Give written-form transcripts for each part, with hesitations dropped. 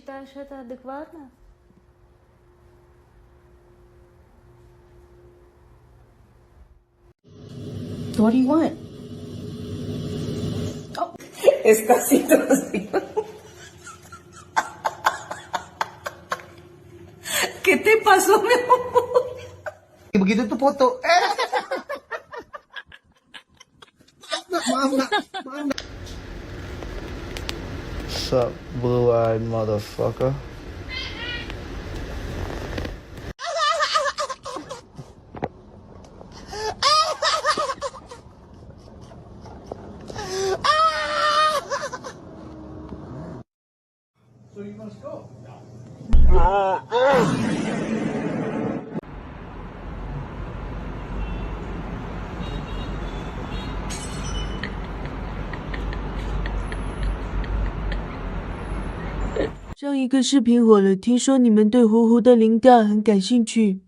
считаешь это адекватно? What do you want? Oh. Es casi así. ¿Qué te pasó, mi amor? Begitu tuh foto. Sup, blue-eyed motherfucker. So you must go. 上一个视频火了，听说你们对糊糊的灵感很感兴趣。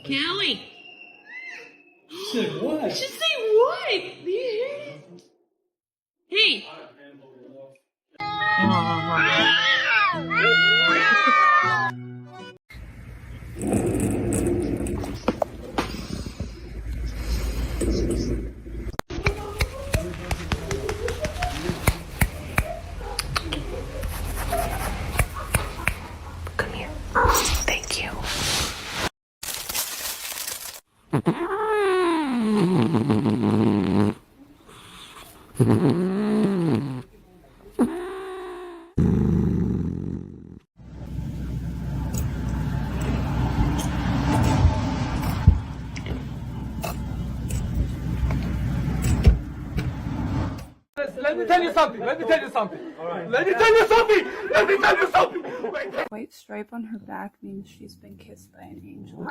Kelly! Said what? Just say what? Do you hear it? Hey! Come here. Thank you. Let me tell you something. Let me tell you something. Let me tell you something. Let me tell you something. Wait. White stripe on her back means she's been kissed by an angel.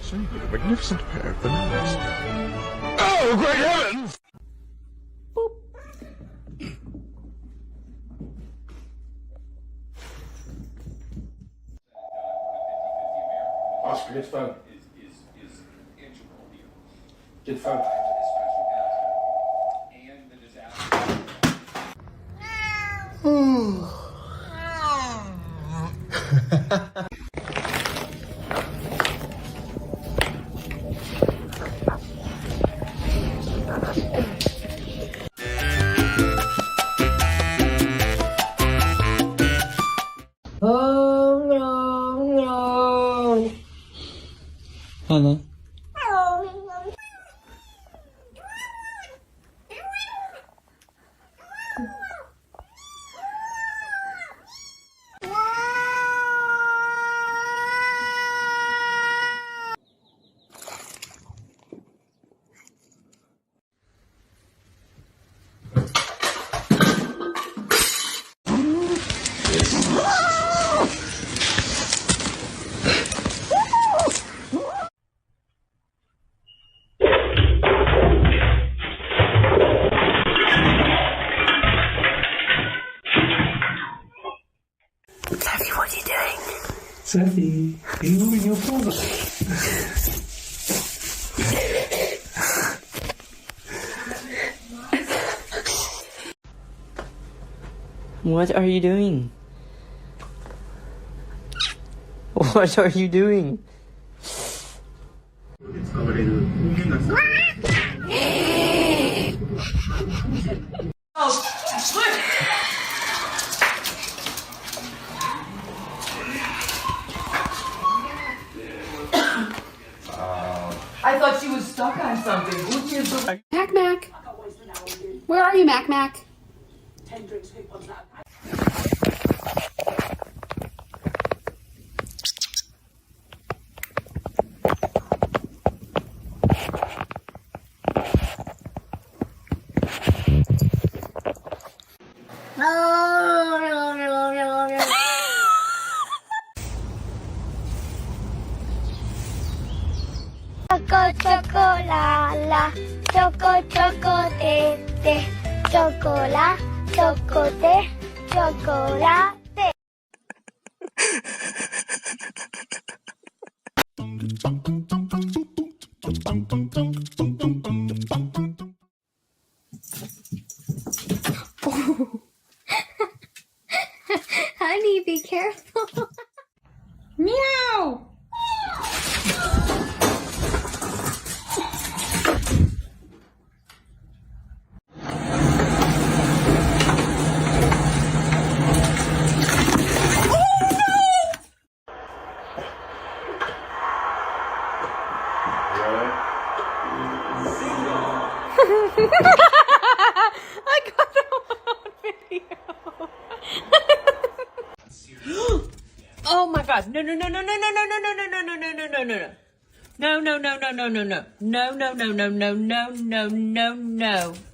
So you get a magnificent pair of bananas. Oh, great heavens! Oscar, get phone. Is integral here. Get phone. And the disaster. Oh no, no. Hannah. Daddy, what are you doing? Seffy, are you moving your father? What are you doing? What are you doing? I thought she was stuck on something. Gucci is the... Mac Mac! Where are you, Mac Mac? choco, choco, la, la. Choco, choco, te. Chocola, chocote, chocolate. Honey, be careful. Meow. I got it on video. Oh my god. No.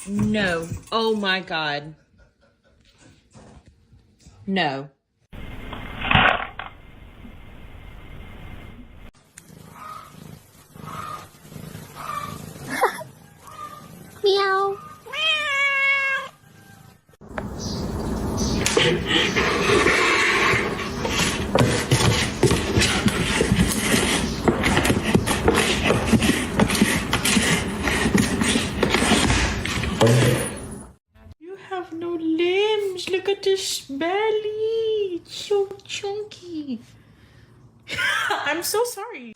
No. Oh my god. No. Meow. You have no limbs. Look at this belly. It's so chunky. I'm so sorry.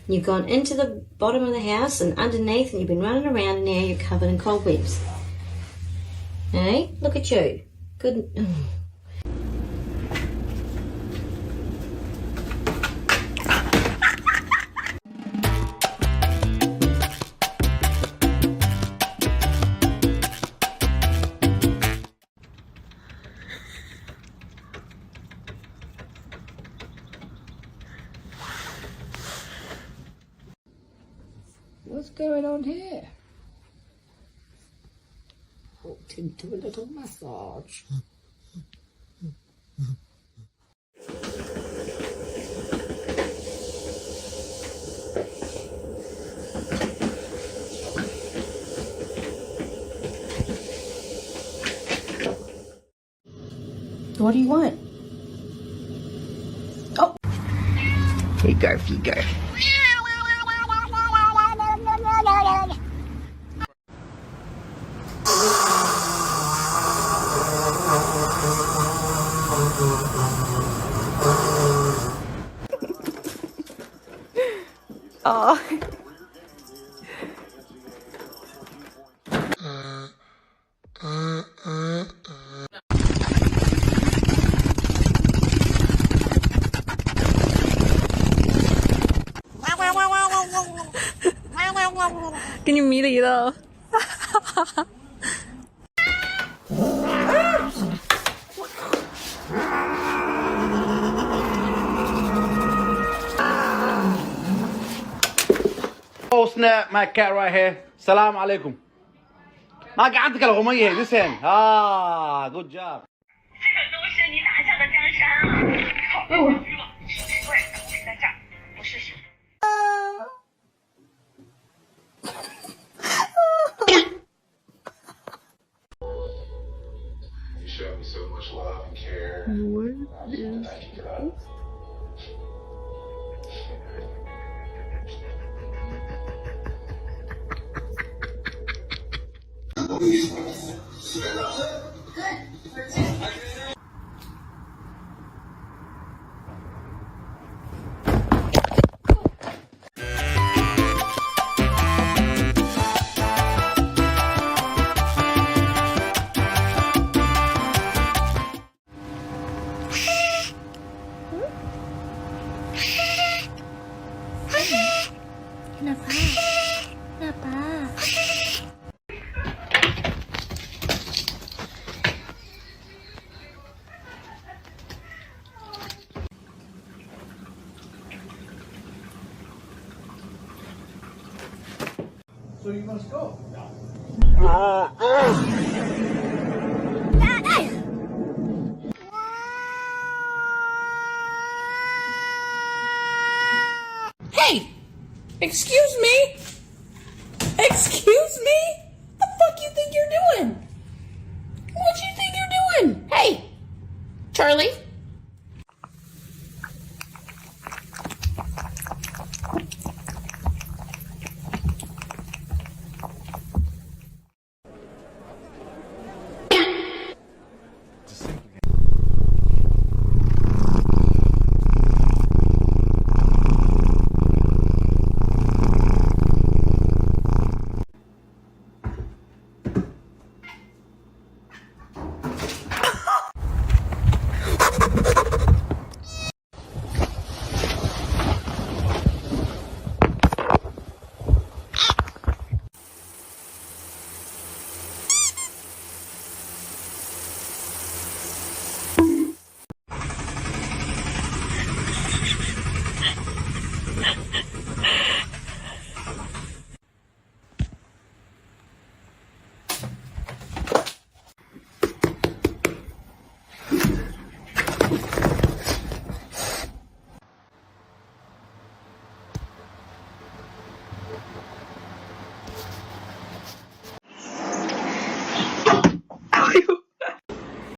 You've gone into the bottom of the house and underneath, and you've been running around, and now you're covered in cobwebs. Hey, look at you. Good. What's going on here? Walked into a little massage. What do you want? Oh. Here you go, here you go. Oh. Can you meet it though? Oh snap, my cat right here. Salam alaikum. ما قعدتك الغمية listen. Ah, good job. 这个都是你打下的江山啊！好，我晕了，对，我在这儿，不试试。You showed me so much love and care. What is Thank you for that. So you must go. Hey! Excuse me? Excuse me? The fuck you think you're doing? What you think you're doing? Hey! Charlie?